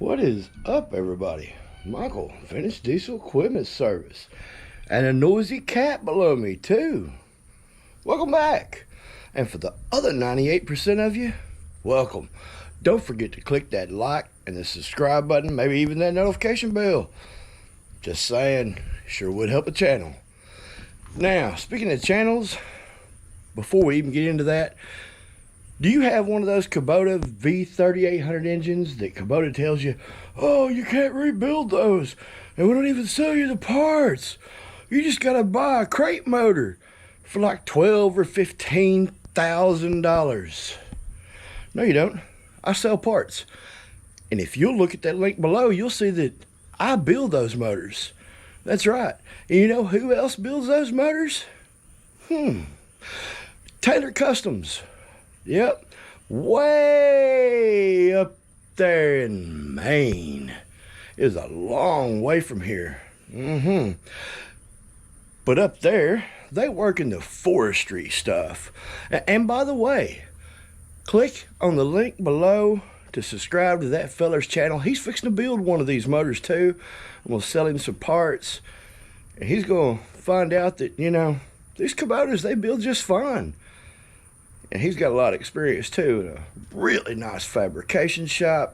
What is up, everybody? Michael, Vintage Diesel Equipment Service. And a noisy cat below me, too. Welcome back. And for the other 98% of you, welcome. Don't forget to click that like and the subscribe button, maybe even that notification bell. Just saying, sure would help the channel. Now, speaking of channels, before we even get into that, do you have one of those Kubota V3800 engines that Kubota tells you, oh, you can't rebuild those, and we don't even sell you the parts. You just gotta buy a crate motor for like $12,000 or $15,000. No, you don't. I sell parts. And if you'll look at that link below, you'll see that I build those motors. That's right. And you know who else builds those motors? Taylor Customs. Yep, way up there in Maine. It is a long way from here. But up there, they work in the forestry stuff. And by the way, click on the link below to subscribe to that feller's channel. He's fixing to build one of these motors too. I'm gonna sell him some parts. And he's gonna find out that, you know, these Kubotas, they build just fine. And he's got a lot of experience too in a really nice fabrication shop.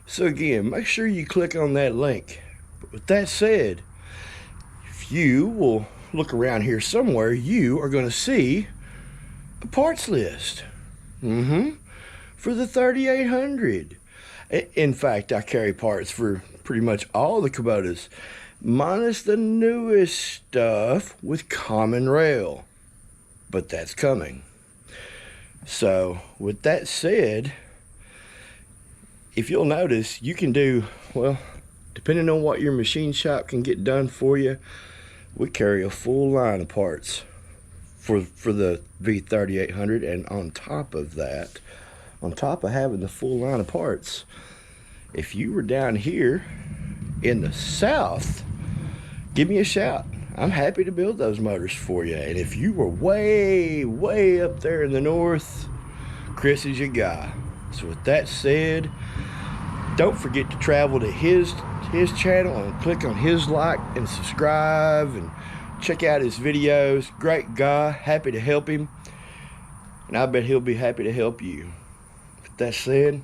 So again, make sure you click on that link. But with that said, if you will look around here somewhere, you are going to see a parts list. For the 3800. In fact, I carry parts for pretty much all the Kubotas, minus the newest stuff with common rail. But that's coming. So with that said, if you'll notice, you can do, well, depending on what your machine shop can get done for you, we carry a full line of parts for the V3800. And on top of that, on top of having the full line of parts, if you were down here in the south, give me a shout. I'm happy to build those motors for you. And if you were way up there in the north, Chris is your guy. So with that said, don't forget to travel to his channel and click on his like and subscribe and check out his videos. Great guy, happy to help him. And I bet he'll be happy to help you. With that said,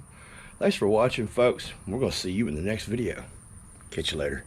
thanks for watching, folks. We're gonna see you in the next video. Catch you later.